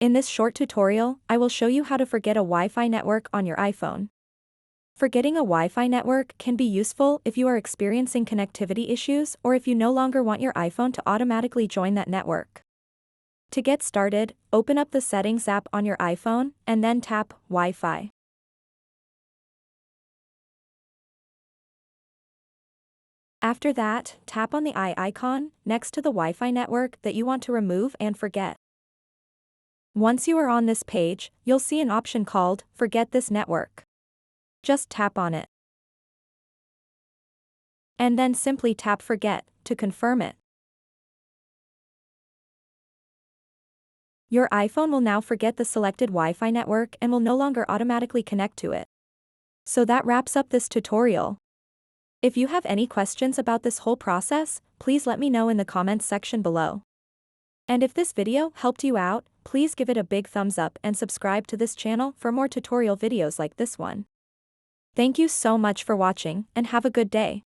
In this short tutorial, I will show you how to forget a Wi-Fi network on your iPhone. Forgetting a Wi-Fi network can be useful if you are experiencing connectivity issues or if you no longer want your iPhone to automatically join that network. To get started, open up the Settings app on your iPhone and then tap Wi-Fi. After that, tap on the eye icon next to the Wi-Fi network that you want to remove and forget. Once you are on this page, you'll see an option called Forget this network. Just tap on it. And then simply tap Forget to confirm it. Your iPhone will now forget the selected Wi-Fi network and will no longer automatically connect to it. So that wraps up this tutorial. If you have any questions about this whole process, please let me know in the comments section below. And if this video helped you out, please give it a big thumbs up and subscribe to this channel for more tutorial videos like this one. Thank you so much for watching and have a good day.